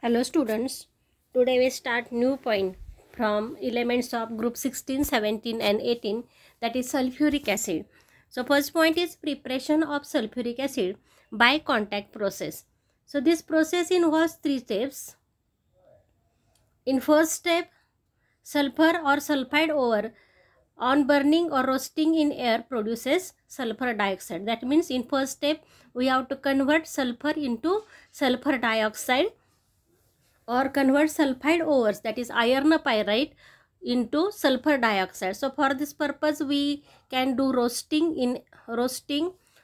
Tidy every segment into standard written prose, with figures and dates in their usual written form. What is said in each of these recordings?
Hello students, today we start new point from elements of group 16, 17 and 18, that is sulfuric acid. So first point is preparation of sulfuric acid by contact process. So this process involves three steps. In first step, sulfur or sulfide ore on burning or roasting in air produces sulfur dioxide. That means in first step we have to convert sulfur into sulfur dioxide or convert sulfide ores, that is iron pyrite, into sulfur dioxide. So for this purpose we can do roasting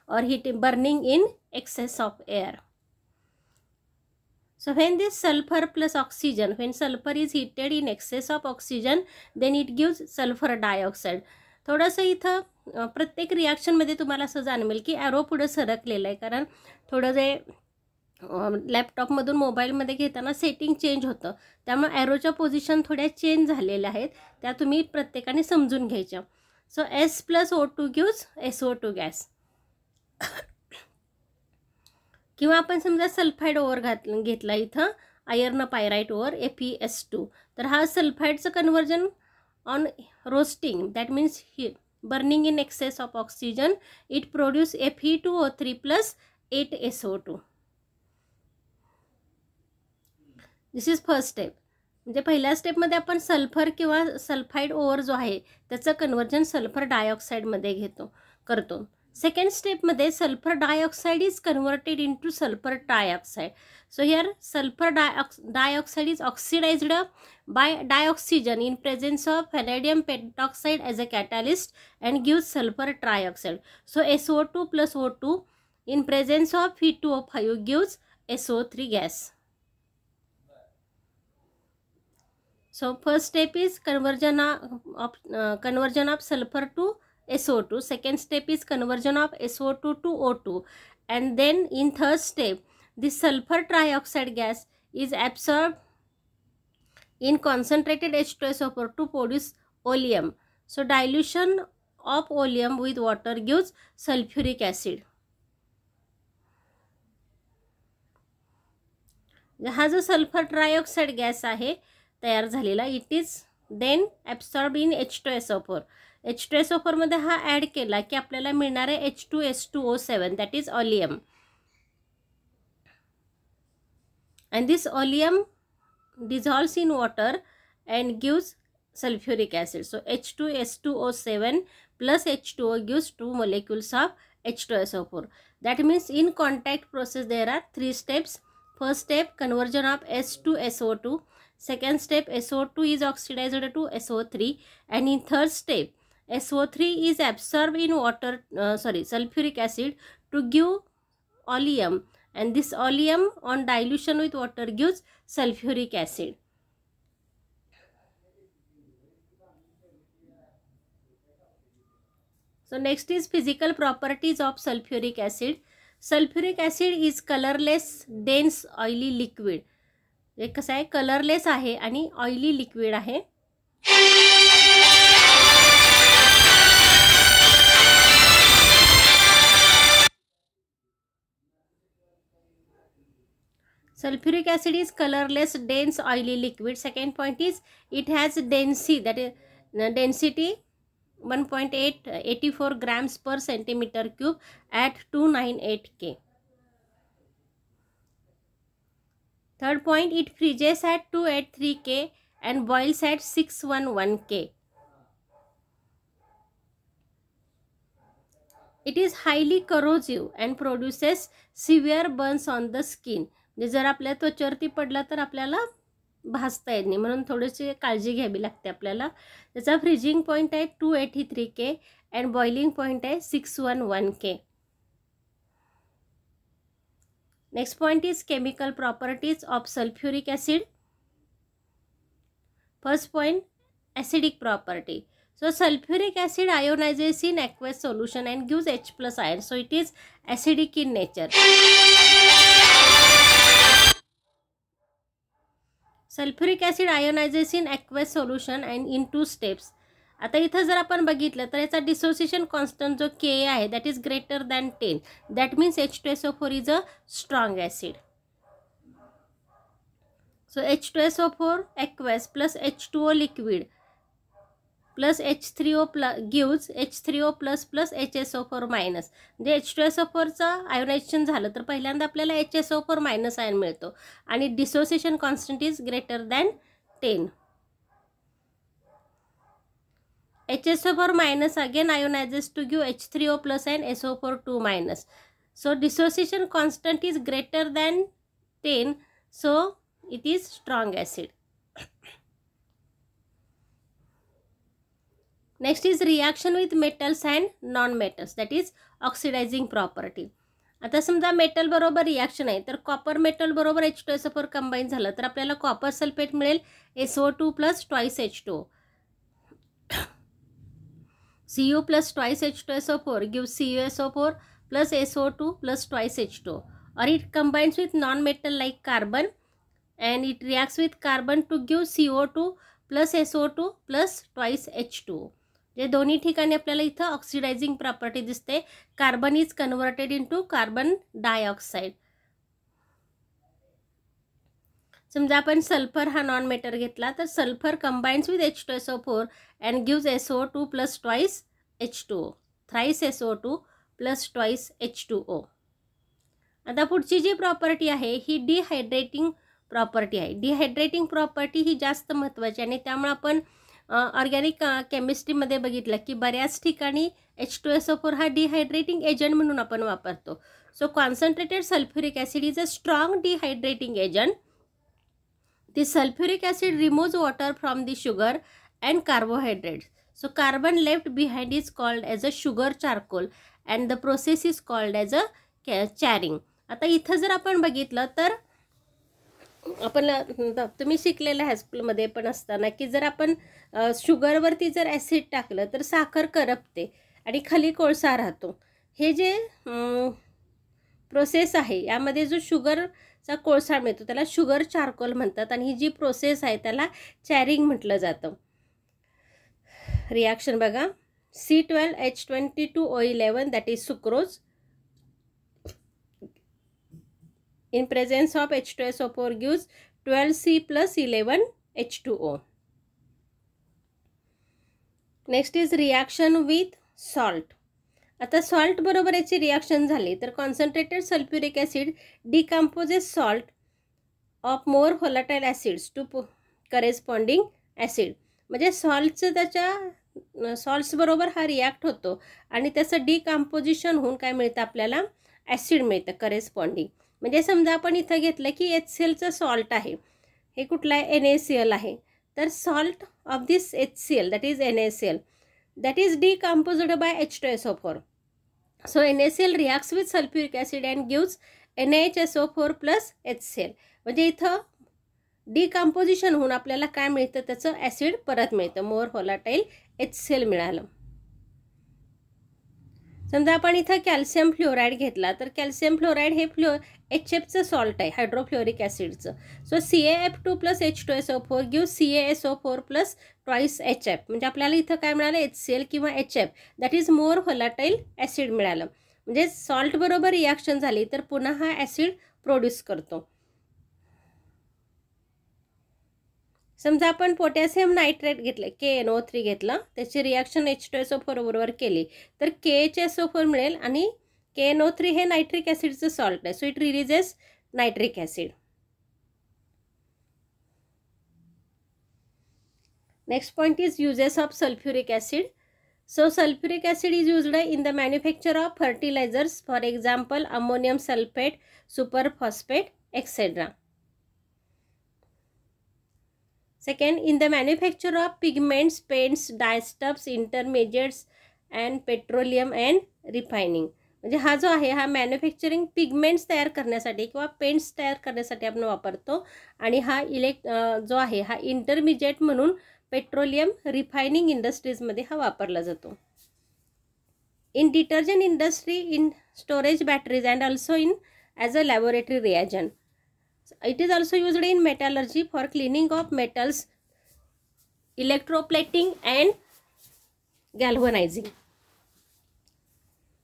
or burning in excess of air. So when this sulfur plus oxygen, when sulfur is heated in excess of oxygen, then it gives sulfur dioxide. थोडंसं इथं प्रत्येक रिॲक्शनमध्ये तुम्हाला असं जाणवेल की arrow पुढे सरकलेलं आहे, कारण थोडं जे लॅपटॉपमधून मोबाईलमध्ये घेताना सेटिंग चेंज होतं, त्यामुळे ॲरोच्या पोझिशन थोड्या चेंज झालेल्या आहेत, त्या तुम्ही प्रत्येकाने समजून घ्यायच्या. So S + O2 gives SO2 gas. किंवा आपण समजा सल्फाईड ओवर घेतला इथं आयर्न पायराईट ओवर FeS2, तर हा सल्फाईडचं conversion on roasting, that means burning in excess of oxygen, it produce Fe2O3 plus 8SO2. This is first step. म्हणजे पहिल्या स्टेपमध्ये आपण सल्फर किंवा सल्फाईड ओवर जो आहे त्याचं कन्वर्जन सल्फर डायऑक्साईडमध्ये करतो. सेकंड स्टेपमध्ये sulphur dioxide is converted into sulphur trioxide. So here sulphur dioxide is oxidised by dioxygen in presence of vanadium pentoxide as a catalyst and gives sulphur trioxide. So SO2 + O2 in presence of Fe2O5 gives SO3 gas. So first step is conversion of sulfur to SO2. Second step is conversion of SO2 to O2, and then in third step this sulfur trioxide gas is absorbed in concentrated H2SO4 to produce oleum. So dilution of oleum with water gives sulfuric acid. हा जो sulphur trioxide gas आहे तयार झालेला, it is then absorb in H2SO4. H2SO4 मध्ये हा add केला की आपल्याला मिळणार आहे H2S2O7, that is allium. And this allium dissolves in water and gives sulfuric acid. So H2S2O7 plus H2O gives 2 molecules of H2SO4. That means in contact process there are 3 steps. First step, conversion of S to SO2. Second step, SO2 is oxidized to SO3, and in third step SO3 is absorbed in sulfuric acid to give oleum, and this oleum on dilution with water gives sulfuric acid. So next is physical properties of sulfuric acid. Sulfuric acid is colorless, dense, oily liquid. हे कसं आहे, colourless आहे आणि oily liquid आहे. Sulfuric acid is colorless, dense, oily liquid. Second point is it has density, that is density 1.84 grams per centimeter cube at 298 K. Third point, it freezes at 283 K and boils at 611 K. It is highly corrosive and produces severe burns on the skin. म्हणजे जर आपल्या त्वचेवरती पडला तर आपल्याला भाजता येत नाही, म्हणून थोडीशी काळजी घ्यावी लागते आपल्याला. त्याचा फ्रीजिंग पॉईंट आहे 283 K अँड बॉइलिंग पॉईंट आहे 611 K. Next point is chemical properties of sulfuric acid. First point, acidic property. So sulfuric acid ionizes in aqueous solution and gives H+ ion. So it is acidic in nature. Sulfuric acid ionizes in aqueous solution and in 2 steps. आता इथं जर आपण बघितलं तर याचा dissociation constant जो Ka आहे that is greater than 10. That means H2SO4 is a strong acid. So H2SO4 aqueous plus H2O liquid plus H3O gives H3O plus plus HSO4 minus. म्हणजे H2SO4चं आयोनायझेशन झालं तर पहिल्यांदा आपल्याला HSO4 मायनस आयन मिळतो आणि dissociation constant is greater than 10. HSO4 minus again ionizes to give H3O plus and SO4 2 minus. So dissociation constant is greater than 10. So it is strong acid. Next is reaction with metals and non-metals, that is oxidizing property. आता समजा metal बरोबर reaction आहे तर copper metal बरोबर H2SO4 combine झालं तर आपल्याला copper sulphate मिळेल SO2 plus twice H2O. Cu plus twice H2SO4 gives CuSO4 plus SO2 plus twice H2O, or it combines with non-metal like carbon and it reacts with carbon to give CO2 plus SO2 plus twice H2O. जे दोन्ही ठिकाणी आपल्याला इथं oxidising property दिसते. Carbon is converted into carbon dioxide. समजा आपण sulphur हा non matter घेतला तर sulphur combines with H2SO4 and gives SO2 plus twice H2O, thrice SO2 plus twice H2O. आता पुढची जी प्रॉपर्टी आहे ही डिहायड्रेटिंग प्रॉपर्टी आहे. डिहायड्रेटिंग प्रॉपर्टी ही जास्त महत्त्वाची आणि त्यामुळे आपण ऑर्गॅनिक केमिस्ट्रीमध्ये बघितलं की बऱ्याच ठिकाणी H2SO4 हा डिहायड्रेटिंग एजंट म्हणून आपण वापरतो. So concentrated sulphuric acid is a strong डिहायड्रेटिंग agent. The sulfuric acid removes water from the sugar and carbohydrates. So carbon left behind is called as a sugar charcoal and the process is called as a charring. आता इथं जर आपण बघितलं तर आपण तुम्ही शिकलेल्या हायस्कूलमध्ये पण असताना की जर आपण शुगरवरती जर ॲसिड टाकलं तर साखर करपते आणि खाली कोळसा राहतो. हे जे प्रोसेस आहे यामध्ये जो शुगरचा कोळसा मिळतो त्याला शुगर चारकोल म्हणतात आणि ही जी प्रोसेस आहे त्याला चॅरिंग म्हटलं जातं. रिॲक्शन बघा. C12H22O11 that is sucrose in presence of H2SO4 gives 12C plus 11 H2O. Next is reaction with salt. आता सॉल्ट बरोबर याची रिॲक्शन झाली तर concentrated sulphuric acid decomposes salt of more volatile acids to corresponding acid. म्हणजे सॉल्टचं त्याच्या salts बरोबर हा रिॲक्ट होतो आणि त्याचं डिकम्पोजिशन होऊन काय मिळतं आपल्याला ॲसिड मिळतं करेस्पॉन्डिंग. म्हणजे समजा आपण इथं घेतलं की HClचं सॉल्ट आहे, हे कुठलं आहे NaCl आहे, तर salt of this HCl that is NaCl that is decomposed by H2SO4. So NaCl reacts with sulfuric acid and gives NaHSO4 plus HCl. म्हणजे इथं डिकम्पोजिशन होऊन आपल्याला काय मिळतं त्याचं ॲसिड परत मिळतं, मोर व्होलाटाईल HCl मिळालं. समजा आपण इथं कॅल्शियम फ्लोराईड घेतला तर कॅल्शियम फ्लोराईड हे HFचं सॉल्ट आहे हायड्रोफ्लोरिक ॲसिडचं. So CaF2 plus H2SO4 give CaSO4 plus twice HF. म्हणजे आपल्याला इथं काय मिळालं HCl किंवा HF that is more volatile acid मिळालं. म्हणजे सॉल्ट बरोबर रिॲक्शन झाली तर पुन्हा हा ॲसिड प्रोड्यूस करतो. समजा आपण पोटॅशियम नायट्रेट घेतलं KNO3 घेतलं त्याची रिॲक्शन H2SO4 बरोबर केली तर KHSO4 मिळेल आणि KNO3 हे नायट्रिक ॲसिडचं सॉल्ट आहे. So it releases nitric acid. Next point is uses of sulphuric acid. So sulphuric acid is used in the manufacture of fertilisers for example ammonium sulphate, super phosphate etcetera. Second, in the manufacture of pigments, paints, dyestuffs, intermediates and petroleum and refining. म्हणजे हा जो आहे हा manufacturing pigments तयार करण्यासाठी किंवा paints तयार करण्यासाठी आपण वापरतो आणि हा जो आहे हा इंटरमिजिएट म्हणून पेट्रोलियम रिफायनिंग इंडस्ट्रीजमध्ये हा वापरला जातो. In detergent industry, in storage batteries and also in as a laboratory reagent. It is also used in metallurgy for cleaning of metals, electroplating and galvanizing.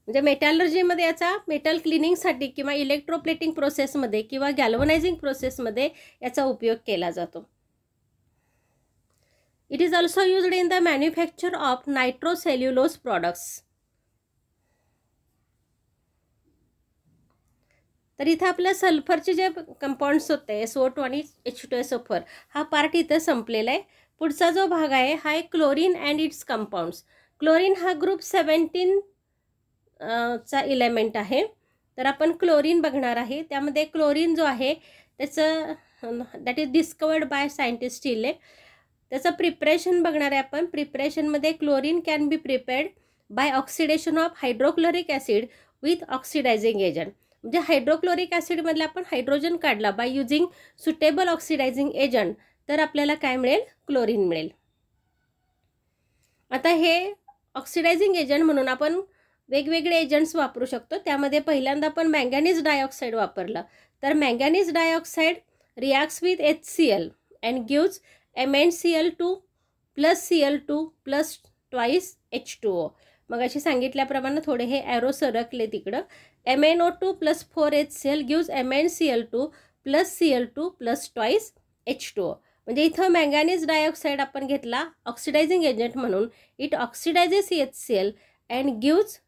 म्हणजे मेटॅलर्जीमध्ये याचा मेटल क्लिनिंगसाठी किंवा इलेक्ट्रोप्लेटिंग प्रोसेसमध्ये किंवा गॅल्वनायझिंग प्रोसेसमध्ये याचा उपयोग केला जातो. It is also used in the manufacture of nitrocellulose products. तर इथं आपल्या सल्फरचे जे कंपाऊंड्स होते SO2 आणि H2SO4 हा पार्ट इथं संपलेला आहे. पुढचा जो भाग आहे हा आहे chlorine and it's compounds. Chlorine हा ग्रुप 17 चा इलेमेंट आहे. तर आपण क्लोरीन बघणार आहे. त्यामध्ये क्लोरीन जो आहे त्याचं that is discovered by scientist इले. त्याचं प्रिपरेशन बघणार आहे आपण. प्रिपरेशनमध्ये chlorine can be prepared by oxidation of hydrochloric acid with oxidising agent. म्हणजे हायड्रोक्लोरिक ॲसिडमधला आपण हायड्रोजन काढला by using suitable oxidising agent तर आपल्याला काय मिळेल? क्लोरीन मिळेल. आता हे ऑक्सिडायझिंग एजंट म्हणून आपण वेगवेगळे एजंट्स वापरू शकतो. त्यामध्ये पहिल्यांदा आपण मँगॅनीज डायऑक्साईड वापरलं तर manganese dioxide reacts with HCl and gives MnCl2 plus Cl2 plus twice H2O. मग अशी सांगितल्याप्रमाणे थोडे हे ॲरो सरकले तिकडं. MnO2 plus 4HCl gives MnCl2 plus Cl2 plus twice H2O. म्हणजे इथं मँगॅनीज डायऑक्साईड आपण घेतला ऑक्सिडायझिंग एजंट म्हणून. It oxidises HCl and gives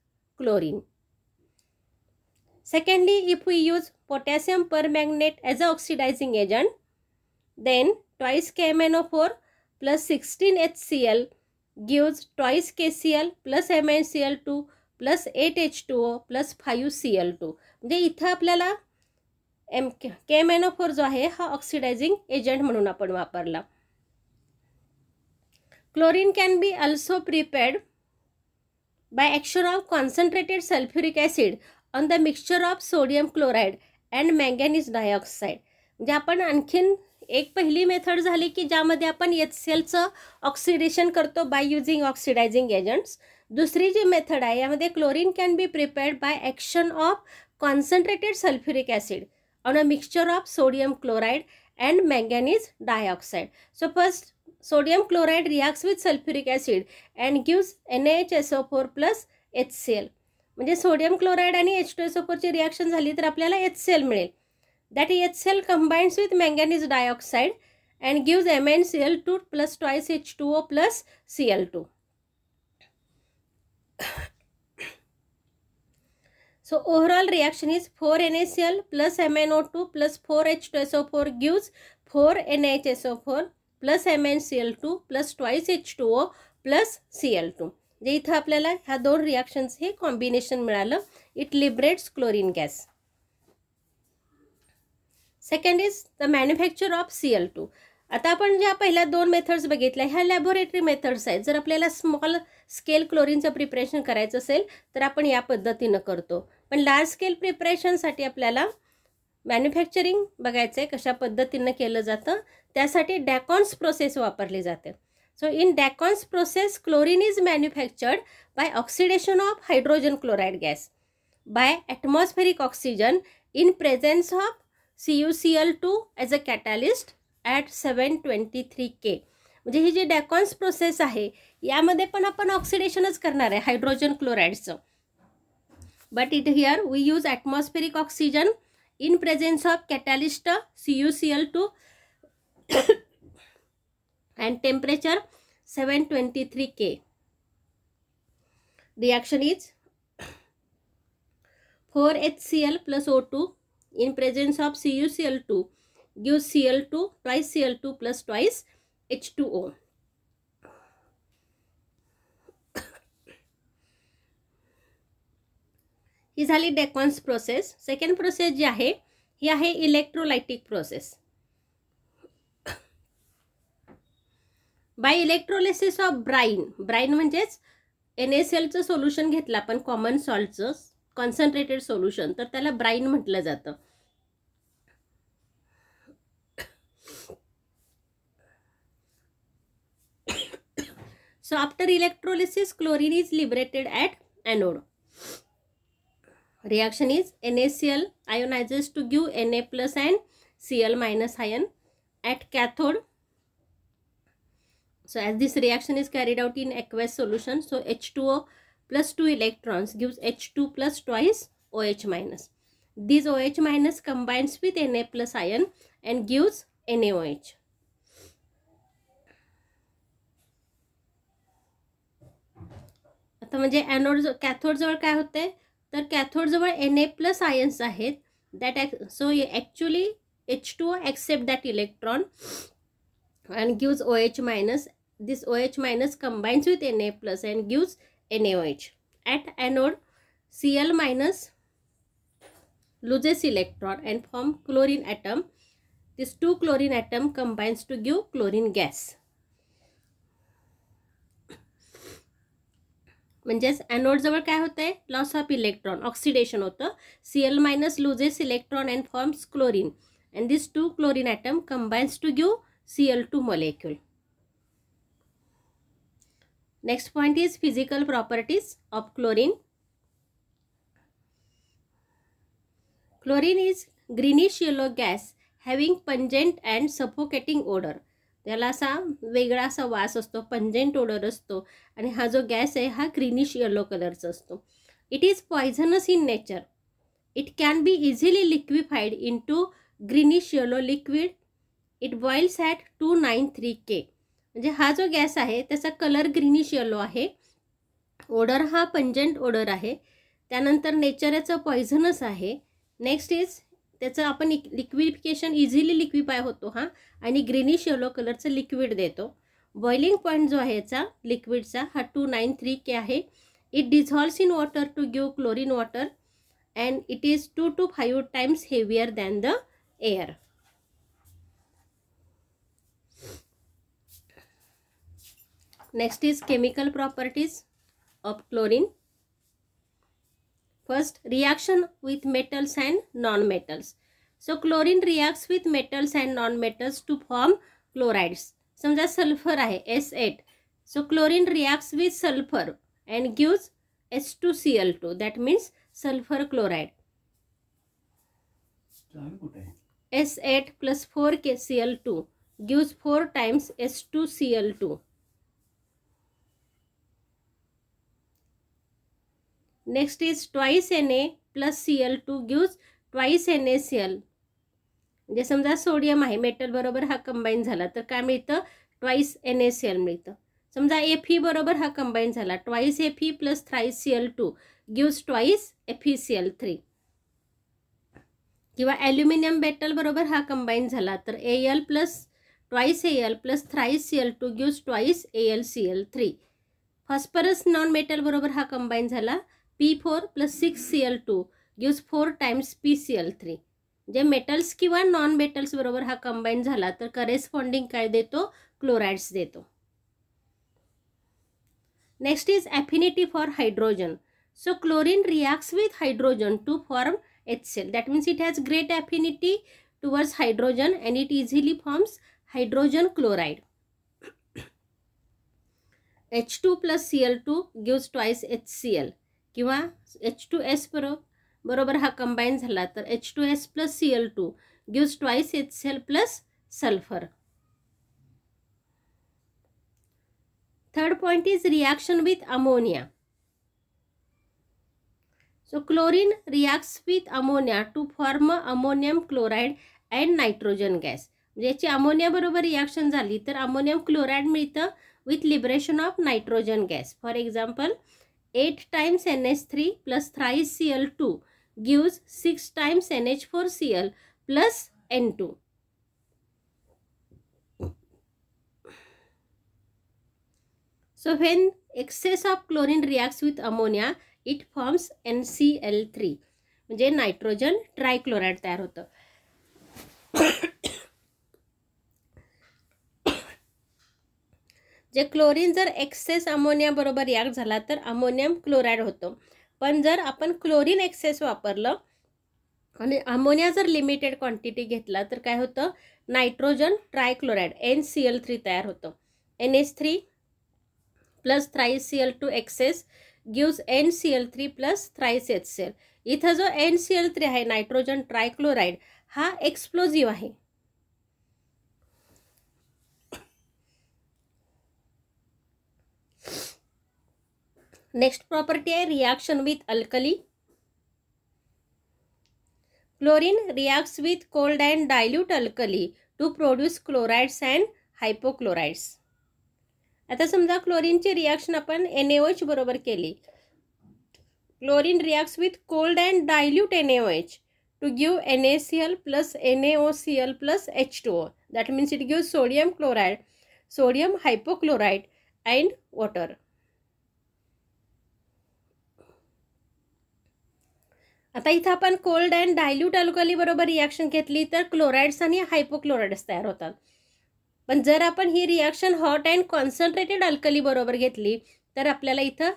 chlorine. Secondly, if we use potassium permanganate as an oxidizing agent, then twice KMnO4 plus 16 HCl gives twice KCl plus MnCl2 plus 8 H2O plus 5 Cl2. म्हणजे इथं आपल्याला KMnO4 जो आहे हा oxidising agent म्हणून आपण वापरला. Chlorine can B also prepared by action of concentrated sulfuric acid on the mixture of sodium chloride and manganese dioxide. म्हणजे आपण आणखीन एक पहिली मेथड झाली की ज्यामध्ये आपण HClचं ऑक्सिडेशन करतो बाय युजिंग ऑक्सिडायझिंग एजंट्स. दुसरी जी मेथड आहे यामध्ये chlorine can be prepared by action of concentrated sulphuric acid on a mixture of sodium chloride and manganese dioxide. So first sodium chloride reacts with sulfuric acid and gives NaHSO4 plus HCl. म्हणजे sodium chloride आणि H2SO4 ची reaction झाली तर आपल्याला HCl मिळेल. That HCl combines with manganese dioxide and gives MnCl2 plus twice H2O plus Cl2. So overall reaction is 4NaCl plus MnO2 plus 4H2SO4 gives 4NaHSO4 plus MnCl2 plus twice H2O plus Cl2. म्हणजे इथं आपल्याला ह्या दोन reactions हे combination मिळालं. It liberates chlorine gas. Second is the manufacture of Cl2. आता आपण ज्या पहिल्या दोन मेथड्स बघितल्या ह्या लॅबोरेटरी मेथड्स आहेत. जर आपल्याला स्मॉल स्केल क्लोरीनचं प्रिपरेशन करायचं असेल तर आपण या पद्धतीनं करतो. पण लार्ज स्केल प्रिपरेशनसाठी आपल्याला मॅन्युफॅक्चरिंग बघायचं आहे कशा पद्धतीनं केलं जातं. त्यासाठी डॅकॉन्स प्रोसेस वापरली जाते. सो इन Deacon's process chlorine is manufactured by oxidation of hydrogen chloride gas by atmospheric oxygen in presence of CuCl2 as a catalyst at 723 K. म्हणजे ही जी डॅकॉन्स प्रोसेस आहे यामध्ये पण आपण ऑक्सिडेशनच करणार आहे हायड्रोजन क्लोराईडचं. But it here we use atmospheric oxygen in presence of catalyst CuCl2 and temperature 723 K. Reaction is 4HCl plus O2 in presence of CuCl2 gives Cl2 twice Cl2 plus twice H2O. ही झाली Deacon's process. Second process जी आहे ही आहे electrolytic process. By electrolysis of brine. Brine म्हणजेच NaClचं solution घेतलं आपण कॉमन सॉल्टचं कॉन्सन्ट्रेटेड सोल्युशन तर त्याला ब्राईन म्हटलं जातं. So after electrolysis chlorine is liberated at anode. Reaction is NaCl ionizes to give Na plus and Cl minus ion at cathode. So as this reaction is carried out in aqueous solution, so H2O plus 2 electrons gives H2 plus twice OH minus. This OH minus combines with Na plus ion and gives NaOH. आता म्हणजे anode cathode जवळ काय होते तर cathode जवळ Na plus ions आहेत that so actually H2O accept that electron and gives OH minus. This OH minus combines with Na plus and gives NaOH. At anode, Cl minus loses electron and form chlorine atom. This 2 chlorine atom combines to give chlorine gas. म्हणजेच anode जवळ काय होतंय loss of electron oxidation होतं. Cl minus loses electron and forms chlorine and this 2 chlorine atom combines to give Cl2 molecule. Next point is physical properties of chlorine. Chlorine is greenish yellow gas having pungent and suffocating odor. त्याला असा वेगळा असा वास असतो, pungent Oder असतो आणि हा जो गॅस आहे हा ग्रीनिश येलो कलरचा असतो. It is poisonous in nature. It can be easily liquefied into greenish yellow liquid. It boils at 293 K. म्हणजे हा जो गॅस आहे त्याचा कलर ग्रीनिश येलो आहे. ओडर हा पंजेंट ओडर आहे. त्यानंतर नेचर याचं पॉयझनस आहे. नेक्स्ट इज त्याचं आपण लिक्विफिकेशन इझिली लिक्विफाय होतो हा आणि ग्रीनिश येलो कलरचं लिक्विड देतो. बॉइलिंग पॉईंट जो आहे याचा लिक्विडचा हा 293 K आहे. It dissolves in water to give chlorine water and it is 2 to 5 times heavier than the air. Next is chemical properties of chlorine. First, reaction with metals and non-metals. So chlorine reacts with metals and non-metals to form chlorides. समजा sulphur आहे S8. So chlorine reacts with sulfur and gives H2Cl2. That means sulfur chloride. S8 plus 4Cl2 gives 4 times H2Cl2. Next is twice Na plus Cl2 gives twice NaCl. म्हणजे समजा sodium आहे metal बरोबर हा combine झाला तर काय मिळतं twice NaCl मिळतं. समजा Fe बरोबर हा कंबाईन झाला twice Fe plus thrice Cl2 gives twice FeCl3. किंवा ॲल्युमिनियम मेटल बरोबर हा कंबाईन झाला तर Al plus twice Al plus thrice Cl2 gives twice AlCl3. Phosphorus non metal बरोबर हा कंबाईन झाला P4 plus 6Cl2 gives 4 times PCl3. जे metals किंवा नॉन मेटल्स बरोबर हा कंबाईन झाला तर करेस्पॉन्डिंग काय देतो क्लोराइड्स देतो. Next is affinity for hydrogen. So chlorine reacts with hydrogen to form HCl. That means it has great affinity towards hydrogen and it easily forms hydrogen chloride. H2 plus Cl2 gives twice HCl. किंवा H2S बरोबर हा combine झाला तर H2S plus Cl2 gives twice HCl plus sulfur. Third point is reaction with ammonia. So chlorine reacts with ammonia to form ammonium chloride and nitrogen gas. ज्याची ammonia बरोबर reaction झाली तर ammonium chloride मिळतं with liberation of nitrogen gas. For example, 8 times NH3 plus thrice Cl2 gives 6 times NH4Cl plus N2. So when excess of chlorine reacts with ammonia, it forms NCl3. म्हणजे nitrogen trichloride तयार होतं. जे chlorine जर access ammonia बरोबर react झाला तर ammonium chloride होतो. पण जर आपण क्लोरीन एक्सेस वापरलं आणि अमोनिया जर लिमिटेड क्वांटिटी घेतला तर काय होतं नायट्रोजन ट्रायक्लोराइड NCl3 तयार होतं. NH3 plus thrice Cl2 excess gives NCl3 plus thrice HCl. इथं जो NCl3 आहे नायट्रोजन ट्रायक्लोराइड हा एक्सप्लोजिव्ह आहे. नेक्स्ट प्रॉपर्टी आहे reaction with alkali. Chlorine reacts with cold and dilute alkali to produce chlorides and hypochlorides. आता समजा क्लोरीनची reaction आपण NaOH बरोबर केली. Chlorine reacts with cold and dilute NaOH to give NaCl plus NaOCl plus H2O. That means it gives sodium chloride, sodium hypochlorite and water. आता इथं आपण cold and dilute alkali बरोबर रिॲक्शन घेतली तर chlorides आणि हायपोक्लोराइड्स तयार होतात. पण जर आपण ही reaction hot and concentrated alkali बरोबर घेतली तर आपल्याला इथं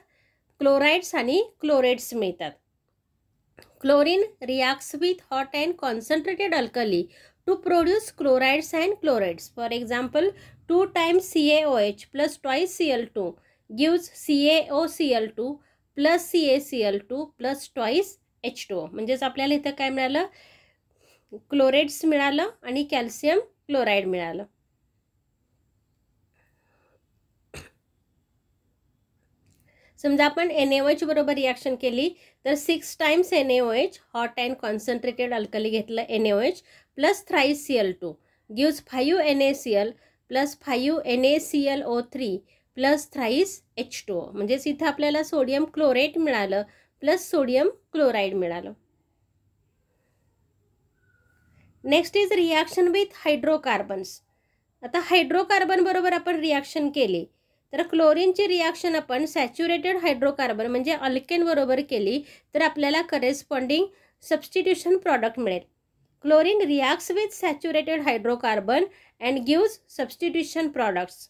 क्लोराइड्स आणि क्लोरेट्स मिळतात. Chlorine reacts with hot and concentrated alkali to produce chlorides and chlorides. For example, 2 times CaOH plus twice Cl2 gives CaOCl2 plus CaCl2 plus twice H2O. म्हणजेच आपल्याला इथं काय मिळालं, क्लोरेट्स मिळालं आणि कॅल्शियम क्लोराइड मिळालं. समजा आपण NaOH बरोबर रिॲक्शन केली तर 6 times NaOH hot and concentrated alkali घेतलं NaOH plus thrice Cl2 gives 5 NaCl plus 5 NaClO3 plus thrice H2O. म्हणजेच इथं आपल्याला सोडियम क्लोरेट मिळालं प्लस सोडियम क्लोराइड मिळालं. Next is reaction with hydrocarbons. आता हायड्रोकार्बन बरोबर आपण रिॲक्शन केली तर क्लोरीनची रिॲक्शन आपण सॅच्युरेटेड हायड्रोकार्बन म्हणजे अल्केन बरोबर केली तर आपल्याला करेस्पॉन्डिंग सबस्टिट्यूशन प्रॉडक्ट मिळेल. Chlorine reacts with saturated hydrocarbon and gives substitution products.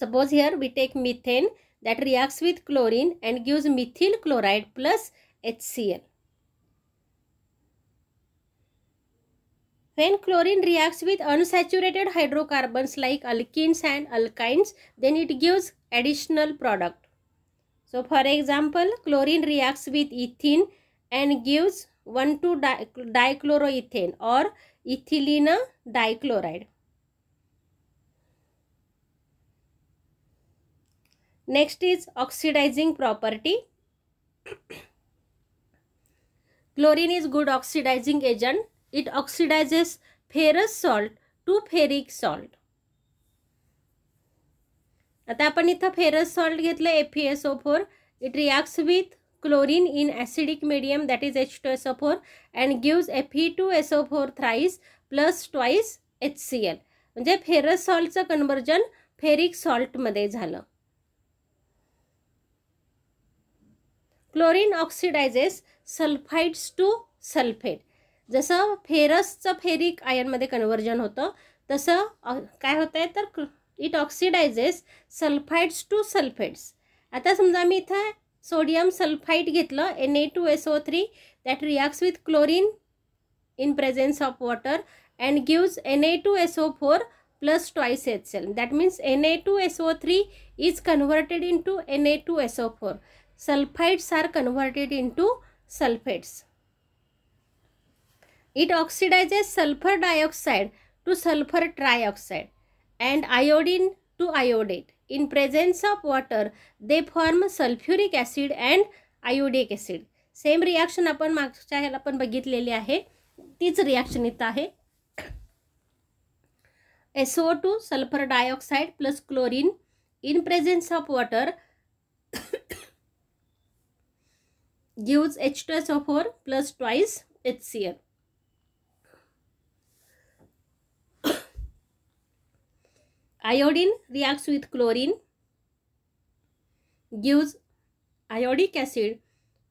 Suppose here we take methane that reacts with chlorine and gives methyl chloride plus HCl. When chlorine reacts with unsaturated hydrocarbons like alkenes and alkynes, then it gives additional product. So for example, chlorine reacts with ethene and gives 1,2-dichloroethane or ethylene dichloride. Next is oxidizing property. Chlorine is good oxidizing agent. It oxidizes ferrous salt to ferric salt. आता आपण इथं ferrous salt घेतलं FeSO4. It reacts with chlorine in acidic medium that is H2SO4 and gives Fe2SO4 thrice plus twice HCl. म्हणजे ferrous saltचं conversion ferric सॉल्टमध्ये झालं. Chlorine oxidises sulphides to sulphate. जसं फेरसचं फेरिक आयनमध्ये कन्वर्जन होतं तसं काय होतं आहे तर इट ऑक्सिडायझेस सल्फाइड्स टू सल्फेट्स. आता समजा मी इथं सोडियम सल्फाइड घेतलं Na2SO3 that reacts with chlorine in presence of water and gives Na2SO4 plus twice HCl. That means Na2SO3 is converted into Na2SO4. Sulfides are converted into sulfates. It oxidizes sulfur dioxide to sulfur trioxide and iodine to iodate. In presence of water, they form sulfuric acid and iodic acid. Same reaction आपण मागच्या ह्याला पण बघितलेली आहे, तीच reaction इथं आहे. SO2 sulfur dioxide plus chlorine in presence of water gives H2SO4 plus twice HCl. Iodine reacts with chlorine, gives iodic acid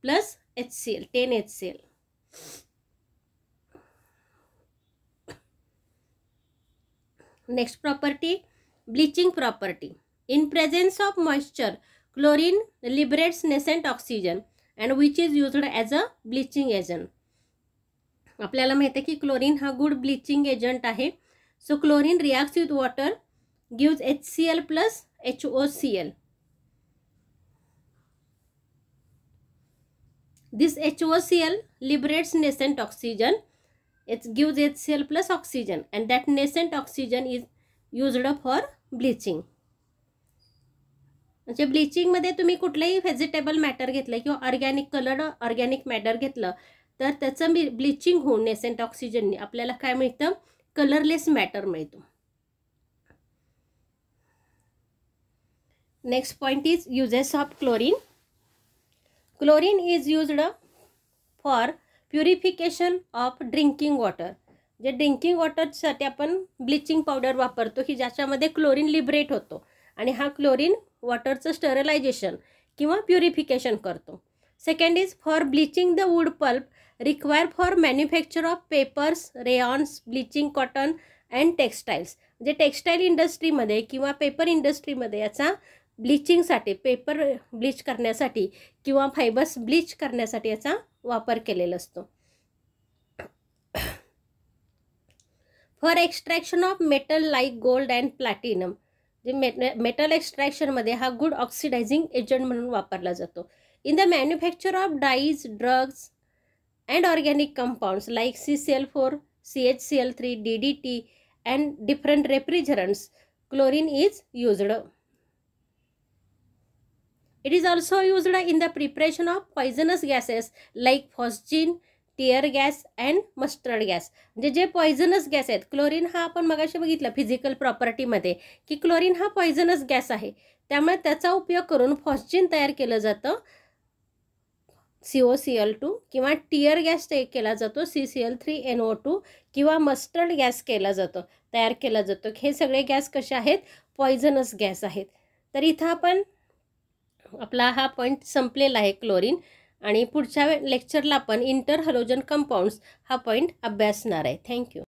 plus HCl, 10 HCl. Next property, bleaching property. In presence of moisture, chlorine liberates nascent oxygen and which is used as a bleaching agent. आपल्याला माहिती आहे की chlorine हा good bleaching agent आहे. So chlorine reacts with water gives HCl plus HOCl. This HOCl liberates nascent oxygen. It gives HCl plus oxygen and that nascent oxygen is used for bleaching. म्हणजे ब्लिचिंगमध्ये तुम्ही कुठलंही vegetable matter घेतलं किंवा organic coloured organic matter घेतलं तर त्याचं bleaching होऊन nascent ऑक्सिजनने आपल्याला काय मिळतं, कलरलेस मॅटर मिळतो. Next point is uses of chlorine. Chlorine is used for purification of drinking water. जे ड्रिंकिंग वॉटरसाठी आपण ब्लिचिंग पावडर वापरतो की ज्याच्यामध्ये क्लोरीन लिबरेट होतो आणि हा क्लोरीन वॉटरचं स्टरलायझेशन किंवा प्युरिफिकेशन करतो. Second is for bleaching the wood pulp require for manufacture of papers, rayons, bleaching cotton and textiles. म्हणजे टेक्स्टाईल इंडस्ट्रीमध्ये किंवा पेपर इंडस्ट्रीमध्ये याचा ब्लिचिंगसाठी, पेपर ब्लीच करण्यासाठी किंवा फायबर्स ब्लीच करण्यासाठी याचा वापर केलेला असतो. For extraction of metal like gold and platinum. जे मेटल एक्स्ट्रॅक्शनमध्ये हा गुड ऑक्सिडायझिंग एजंट म्हणून वापरला जातो. In the manufacture of dyes, drugs and organic compounds like CCl4, CHCl3, DDT and different refrigerants, chlorine is used. It is also used in the preparation of poisonous gases like phosgene, tear gas and mustard gas. म्हणजे जे poisonous gas आहेत, chlorine हा आपण मगाशी बघितलं physical प्रॉपर्टीमध्ये की chlorine हा पॉयझनस गॅस आहे, त्यामुळे त्याचा उपयोग करून फॉस्जिन तयार केलं जातं COCl2 किंवा टियर गॅस केला जातो CCl3NO2 किंवा मस्टर्ड गॅस तयार केला जातो. हे सगळे गॅस कसे आहेत, पॉयझनस गॅस आहेत. तर इथं आपण आपला हा पॉईंट संपलेला आहे क्लोरीन, आणि पुढच्या लेक्चरला आपण इंटर हॅलोजन कंपाऊंड्स हा पॉईंट अभ्यासणार आहे. थँक्यू.